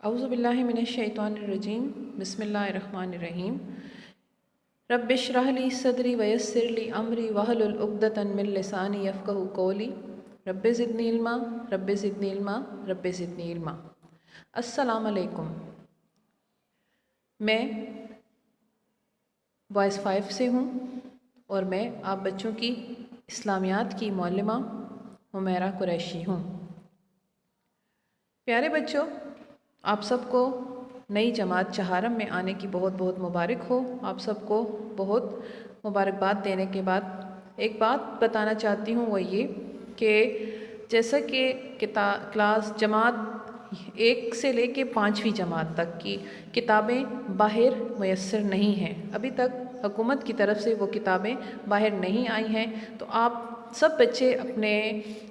اعوذ باللہ من الشیطان الرجیم بسم اللہ الرحمن الرحیم رب اشرح لی صدری ویسر لی امری واحلل عقدۃ من لسانی یفقہوا قولی رب زدنی علما رب زدنی علما رب زدنی علما۔ السلام علیکم، میں وائس 5 سے ہوں اور میں آپ بچوں کی اسلامیات کی معلمہ حمیرہ قریشی ہوں۔ پیارے بچوں، آپ سب کو نئی جماعت چہارم میں آنے کی بہت بہت مبارک ہو۔ آپ سب کو بہت مبارکباد دینے کے بعد ایک بات بتانا چاہتی ہوں، وہ یہ کہ جیسا کہ کلاس جماعت 1 سے لے کے 5ویں جماعت تک کی کتابیں باہر میسر نہیں ہیں، ابھی تک حکومت کی طرف سے وہ کتابیں باہر نہیں آئی ہیں، تو آپ سب بچے اپنے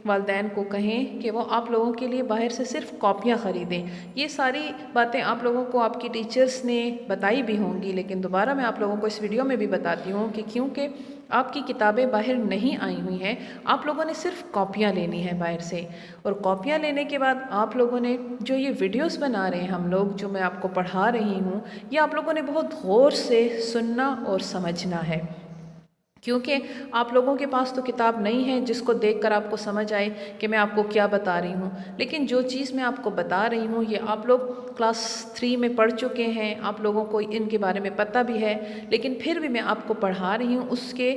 والدین کو کہیں کہ وہ آپ لوگوں کے لیے باہر سے صرف کاپیاں خریدیں۔ یہ ساری باتیں آپ لوگوں کو آپ کی ٹیچرز نے بتائی بھی ہوں گی، لیکن دوبارہ میں آپ لوگوں کو اس ویڈیو میں بھی بتاتی ہوں کہ کیونکہ آپ کی کتابیں باہر نہیں آئی ہوئی ہیں، آپ لوگوں نے صرف کاپیاں لینی ہیں باہر سے، اور کاپیاں لینے کے بعد آپ لوگوں نے جو یہ ویڈیوز بنا رہے ہیں ہم لوگ، جو میں آپ کو پڑھا رہی ہوں، یہ آپ لوگوں نے بہت غور سے سننا اور سمجھنا ہے، کیونکہ آپ لوگوں کے پاس تو کتاب نہیں ہے جس کو دیکھ کر آپ کو سمجھ آئے کہ میں آپ کو کیا بتا رہی ہوں، لیکن جو چیز میں آپ کو بتا رہی ہوں یہ آپ لوگ کلاس 3 میں پڑھ چکے ہیں، آپ لوگوں کو ان کے بارے میں پتہ بھی ہے، لیکن پھر بھی میں آپ کو پڑھا رہی ہوں، اس کے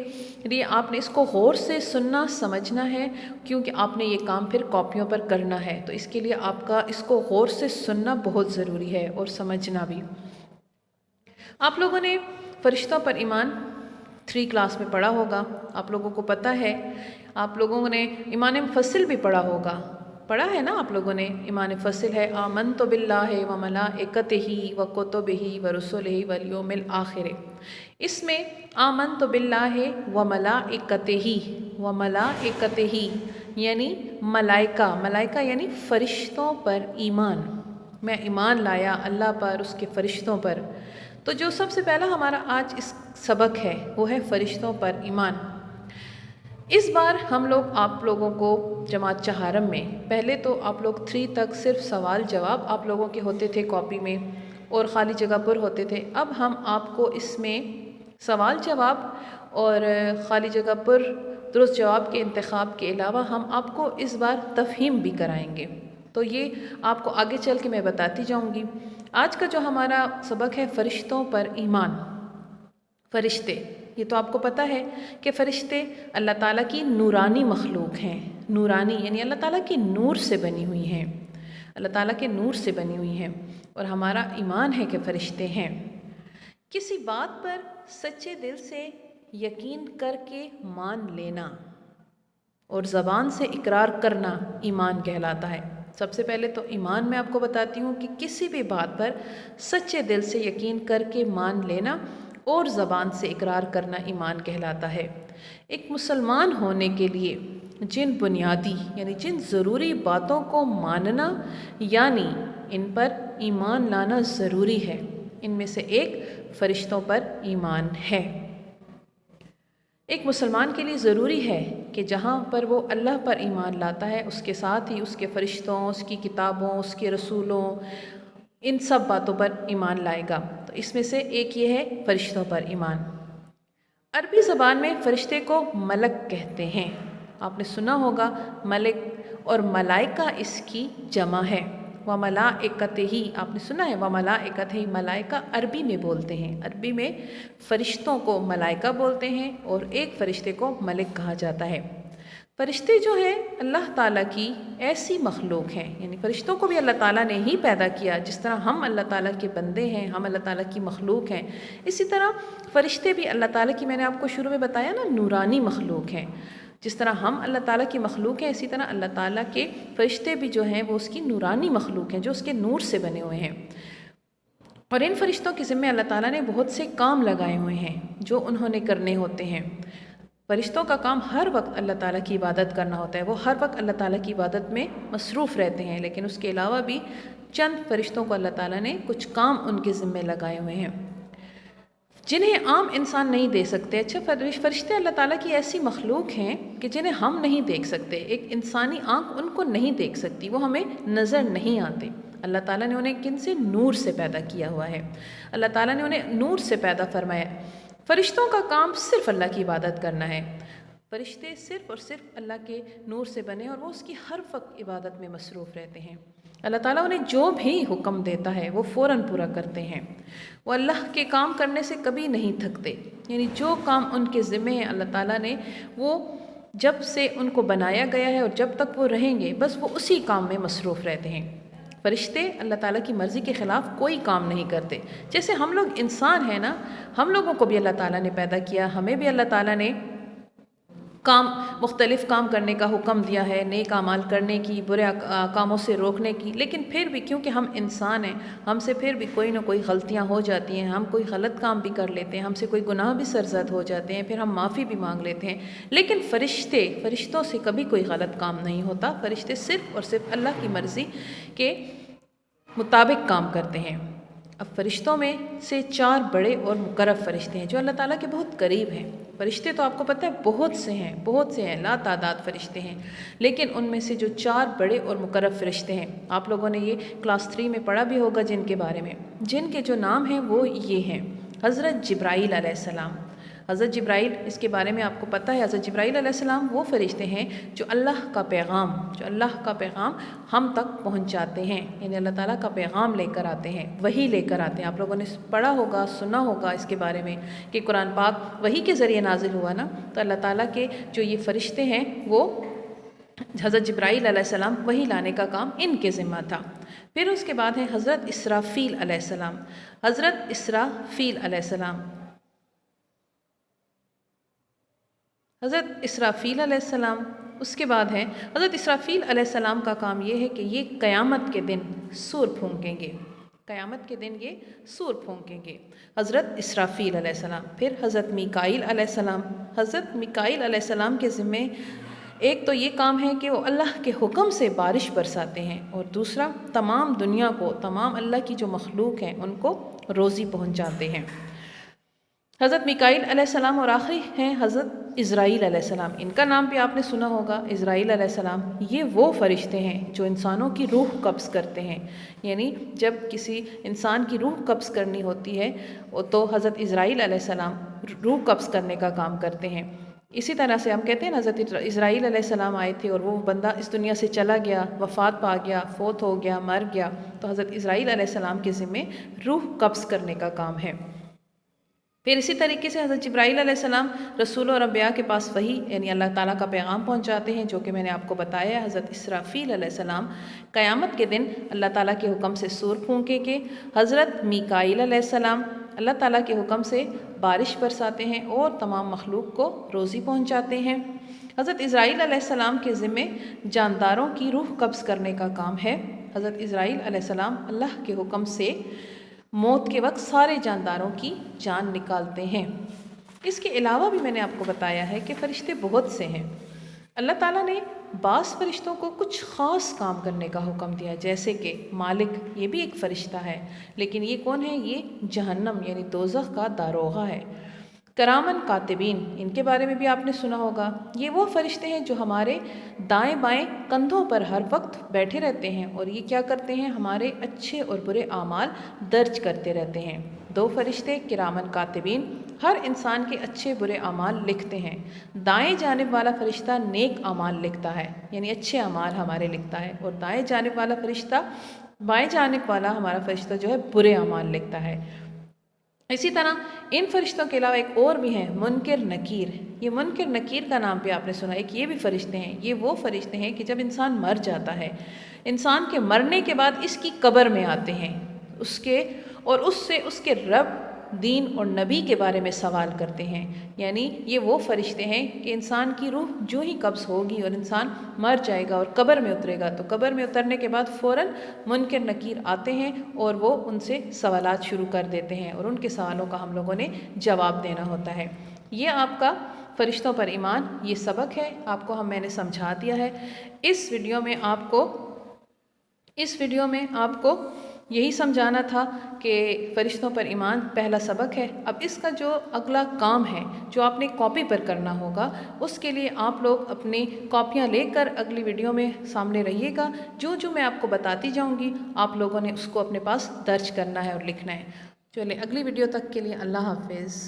لیے آپ نے اس کو غور سے سننا سمجھنا ہے، کیونکہ آپ نے یہ کام پھر کاپیوں پر کرنا ہے، تو اس کے لیے آپ کا اس کو غور سے سننا بہت ضروری ہے اور سمجھنا بھی۔ آپ لوگوں نے فرشتوں پر ایمان 3 کلاس میں پڑھا ہوگا، آپ لوگوں کو پتہ ہے۔ آپ لوگوں نے ایمان مفصل بھی پڑھا ہوگا، پڑھا ہے نا آپ لوگوں نے؟ ایمان مفصل ہے آمنت باللہ و ملائکتہ و کتبہ و رسلہ والیوم الآخر۔ اس میں آمنت باللہ و ملائکتہ یعنی ملائکہ یعنی فرشتوں پر ایمان، میں ایمان لایا اللہ پر، اس کے فرشتوں پر۔ تو جو سب سے پہلا ہمارا آج اس سبق ہے وہ ہے فرشتوں پر ایمان۔ اس بار ہم لوگ آپ لوگوں کو جماعت چہارم میں، پہلے تو آپ لوگ 3 تک صرف سوال جواب آپ لوگوں کے ہوتے تھے کاپی میں اور خالی جگہ پر ہوتے تھے، اب ہم آپ کو اس میں سوال جواب اور خالی جگہ پر درست جواب کے انتخاب کے علاوہ ہم آپ کو اس بار تفہیم بھی کرائیں گے، تو یہ آپ کو آگے چل کے میں بتاتی جاؤں گی۔ آج کا جو ہمارا سبق ہے فرشتوں پر ایمان۔ فرشتے، یہ تو آپ کو پتہ ہے کہ فرشتے اللہ تعالیٰ کی نورانی مخلوق ہیں، نورانی یعنی اللہ تعالیٰ کے نور سے بنی ہوئی ہیں، اللہ تعالیٰ کے نور سے بنی ہوئی ہیں، اور ہمارا ایمان ہے کہ فرشتے ہیں۔ کسی بات پر سچے دل سے یقین کر کے مان لینا اور زبان سے اقرار کرنا ایمان کہلاتا ہے۔ سب سے پہلے تو ایمان میں آپ کو بتاتی ہوں کہ کسی بھی بات پر سچے دل سے یقین کر کے مان لینا اور زبان سے اقرار کرنا ایمان کہلاتا ہے۔ ایک مسلمان ہونے کے لیے جن بنیادی یعنی جن ضروری باتوں کو ماننا یعنی ان پر ایمان لانا ضروری ہے، ان میں سے ایک فرشتوں پر ایمان ہے۔ ایک مسلمان کے لیے ضروری ہے کہ جہاں پر وہ اللہ پر ایمان لاتا ہے اس کے ساتھ ہی اس کے فرشتوں، اس کی کتابوں، اس کے رسولوں، ان سب باتوں پر ایمان لائے گا، تو اس میں سے ایک یہ ہے فرشتوں پر ایمان۔ عربی زبان میں فرشتے کو ملک کہتے ہیں، آپ نے سنا ہوگا ملک، اور ملائکہ اس کی جمع ہے، وَمَلَائِكَتِهِ آپ نے سنا ہے وَمَلَائِكَتِهِ، ملائکہ عربی میں بولتے ہیں، عربی میں فرشتوں کو ملائکہ بولتے ہیں اور ایک فرشتے کو ملک کہا جاتا ہے۔ فرشتے جو ہیں اللہ تعالیٰ کی ایسی مخلوق ہیں، یعنی فرشتوں کو بھی اللہ تعالیٰ نے ہی پیدا کیا، جس طرح ہم اللہ تعالیٰ کے بندے ہیں، ہم اللہ تعالیٰ کی مخلوق ہیں، اسی طرح فرشتے بھی اللہ تعالیٰ کی، میں نے آپ کو شروع میں بتایا نا، نورانی مخلوق ہیں۔ جس طرح ہم اللہ تعالیٰ کی مخلوق ہیں، اسی طرح اللہ تعالیٰ کے فرشتے بھی جو ہیں وہ اس کی نورانی مخلوق ہیں، جو اس کے نور سے بنے ہوئے ہیں، اور ان فرشتوں کے ذمہ اللہ تعالیٰ نے بہت سے کام لگائے ہوئے ہیں جو انہوں نے کرنے ہوتے ہیں۔ فرشتوں کا کام ہر وقت اللہ تعالیٰ کی عبادت کرنا ہوتا ہے، وہ ہر وقت اللہ تعالیٰ کی عبادت میں مصروف رہتے ہیں، لیکن اس کے علاوہ بھی چند فرشتوں کو اللہ تعالیٰ نے کچھ کام ان کے ذمہ لگائے ہوئے ہیں جنہیں عام انسان نہیں دے سکتے۔ اچھا، فرشتے اللہ تعالیٰ کی ایسی مخلوق ہیں کہ جنہیں ہم نہیں دیکھ سکتے، ایک انسانی آنکھ ان کو نہیں دیکھ سکتی، وہ ہمیں نظر نہیں آتے۔ اللہ تعالیٰ نے انہیں کن سے؟ نور سے پیدا کیا ہوا ہے، اللہ تعالیٰ نے انہیں نور سے پیدا فرمایا۔ فرشتوں کا کام صرف اللہ کی عبادت کرنا ہے، فرشتے صرف اور صرف اللہ کے نور سے بنے اور وہ اس کی ہر وقت عبادت میں مصروف رہتے ہیں۔ اللہ تعالیٰ انہیں جو بھی حکم دیتا ہے وہ فوراً پورا کرتے ہیں، وہ اللہ کے کام کرنے سے کبھی نہیں تھکتے، یعنی جو کام ان کے ذمہ ہیں اللہ تعالیٰ نے وہ جب سے ان کو بنایا گیا ہے اور جب تک وہ رہیں گے بس وہ اسی کام میں مصروف رہتے ہیں۔ فرشتے اللہ تعالیٰ کی مرضی کے خلاف کوئی کام نہیں کرتے۔ جیسے ہم لوگ انسان ہیں نا، ہم لوگوں کو بھی اللہ تعالیٰ نے پیدا کیا، ہمیں بھی اللہ تعالیٰ نے مختلف کام کرنے کا حکم دیا ہے، نیک اعمال کرنے کی، برے کاموں سے روکنے کی، لیکن پھر بھی کیونکہ ہم انسان ہیں، ہم سے پھر بھی کوئی نہ کوئی غلطیاں ہو جاتی ہیں، ہم کوئی غلط کام بھی کر لیتے ہیں، ہم سے کوئی گناہ بھی سرزد ہو جاتے ہیں، پھر ہم معافی بھی مانگ لیتے ہیں۔ لیکن فرشتوں سے کبھی کوئی غلط کام نہیں ہوتا، فرشتے صرف اور صرف اللہ کی مرضی کے مطابق کام کرتے ہیں۔ اب فرشتوں میں سے 4 بڑے اور مقرب فرشتے ہیں جو اللہ تعالیٰ کے بہت قریب ہیں۔ فرشتے تو آپ کو پتہ ہے بہت سے ہیں، لا تعداد فرشتے ہیں، لیکن ان میں سے جو 4 بڑے اور مقرب فرشتے ہیں، آپ لوگوں نے یہ کلاس 3 میں پڑھا بھی ہوگا جن کے بارے میں، جن کے جو نام ہیں وہ یہ ہیں۔ حضرت جبرائیل علیہ السلام، حضرت جبرائیل، اس کے بارے میں آپ کو پتہ ہے، حضرت جبرائیل علیہ السلام وہ فرشتے ہیں جو اللہ کا پیغام ہم تک پہنچاتے ہیں، یعنی اللہ تعالیٰ کا پیغام لے کر آتے ہیں، وحی لے کر آتے ہیں۔ آپ لوگوں نے پڑھا ہوگا، سنا ہوگا اس کے بارے میں کہ قرآن پاک وحی کے ذریعے نازل ہوا نا، تو اللہ تعالیٰ کے جو یہ فرشتے ہیں وہ حضرت جبرائیل علیہ السلام وحی لانے کا کام ان کے ذمہ تھا۔ پھر اس کے بعد ہے حضرت اسرافیل علیہ السلام، حضرت اسرافیل علیہ السلام، حضرت اسرافیل علیہ السلام۔ اس کے بعد ہے حضرت اسرافیل علیہ السلام کا کام یہ ہے کہ یہ قیامت کے دن سور پھونکیں گے، قیامت کے دن یہ سور پھونکیں گے، حضرت اسرافیل علیہ السلام۔ پھر حضرت میکائیل علیہ السلام، حضرت میکائیل علیہ السلام کے ذمے ایک تو یہ کام ہے کہ وہ اللہ کے حکم سے بارش برساتے ہیں، اور دوسرا تمام دنیا کو، تمام اللہ کی جو مخلوق ہیں ان کو روزی پہنچاتے ہیں۔ حضرت میکائیل علیہ السلام، اور آخری ہیں حضرت اسرائیل علیہ السلام، ان کا نام بھی آپ نے سنا ہوگا، اسرائیل علیہ السلام۔ یہ وہ فرشتے ہیں جو انسانوں کی روح قبض کرتے ہیں، یعنی جب کسی انسان کی روح قبض کرنی ہوتی ہے تو حضرت اسرائیل علیہ السلام روح قبض کرنے کا کام کرتے ہیں۔ اسی طرح سے ہم کہتے ہیں حضرت اسرائیل علیہ السلام آئے تھے اور وہ بندہ اس دنیا سے چلا گیا، وفات پا گیا، فوت ہو گیا، مر گیا، تو حضرت اسرائیل علیہ السلام کے ذمے روح قبض کرنے کا کام ہے۔ پھر اسی طریقے سے حضرت جبرائیل علیہ السلام رسول اور انبیاء کے پاس وحی یعنی اللہ تعالیٰ کا پیغام پہنچاتے ہیں، جو کہ میں نے آپ کو بتایا ہے۔ حضرت اسرافیل علیہ السلام قیامت کے دن اللہ تعالیٰ کے حکم سے سور پھونکیں گے۔ حضرت میکائیل علیہ السلام اللہ تعالیٰ کے حکم سے بارش برساتے ہیں اور تمام مخلوق کو روزی پہنچاتے ہیں۔ حضرت اسرائیل علیہ السلام کے ذمے جانداروں کی روح قبض کرنے کا کام ہے۔ حضرت اسرائیل علیہ السلام اللہ کے حکم سے موت کے وقت سارے جانداروں کی جان نکالتے ہیں۔ اس کے علاوہ بھی میں نے آپ کو بتایا ہے کہ فرشتے بہت سے ہیں۔ اللہ تعالیٰ نے بعض فرشتوں کو کچھ خاص کام کرنے کا حکم دیا، جیسے کہ مالک، یہ بھی ایک فرشتہ ہے، لیکن یہ کون ہے؟ یہ جہنم یعنی دوزخ کا داروغہ ہے۔ کرامن کاتبین، ان کے بارے میں بھی آپ نے سنا ہوگا، یہ وہ فرشتے ہیں جو ہمارے دائیں بائیں کندھوں پر ہر وقت بیٹھے رہتے ہیں، اور یہ کیا کرتے ہیں؟ ہمارے اچھے اور برے اعمال درج کرتے رہتے ہیں۔ 2 فرشتے کرامن کاتبین ہر انسان کے اچھے برے اعمال لکھتے ہیں۔ دائیں جانب والا فرشتہ نیک اعمال لکھتا ہے، یعنی اچھے اعمال ہمارے لکھتا ہے، اور دائیں جانب والا فرشتہ، بائیں جانب والا ہمارا فرشتہ جو ہے برے اعمال لکھتا ہے۔ اسی طرح ان فرشتوں کے علاوہ ایک اور بھی ہیں، منکر نکیر۔ یہ منکر نکیر کا نام بھی آپ نے سنا، ایک یہ بھی فرشتے ہیں۔ یہ وہ فرشتے ہیں کہ جب انسان مر جاتا ہے، انسان کے مرنے کے بعد اس کی قبر میں آتے ہیں، اس سے اس کے رب، دین اور نبی کے بارے میں سوال کرتے ہیں۔ یعنی یہ وہ فرشتے ہیں کہ انسان کی روح جو ہی قبض ہوگی اور انسان مر جائے گا اور قبر میں اترے گا، تو قبر میں اترنے کے بعد فوراً منکر نکیر آتے ہیں اور وہ ان سے سوالات شروع کر دیتے ہیں، اور ان کے سوالوں کا ہم لوگوں نے جواب دینا ہوتا ہے۔ یہ آپ کا فرشتوں پر ایمان یہ سبق ہے، آپ کو میں نے سمجھا دیا ہے۔ اس ویڈیو میں آپ کو یہی سمجھانا تھا کہ فرشتوں پر ایمان پہلا سبق ہے۔ اب اس کا جو اگلا کام ہے جو آپ نے کاپی پر کرنا ہوگا، اس کے لیے آپ لوگ اپنی کاپیاں لے کر اگلی ویڈیو میں سامنے رہیے گا۔ جو جو میں آپ کو بتاتی جاؤں گی آپ لوگوں نے اس کو اپنے پاس درج کرنا ہے اور لکھنا ہے۔ چلیں اگلی ویڈیو تک کے لیے اللہ حافظ۔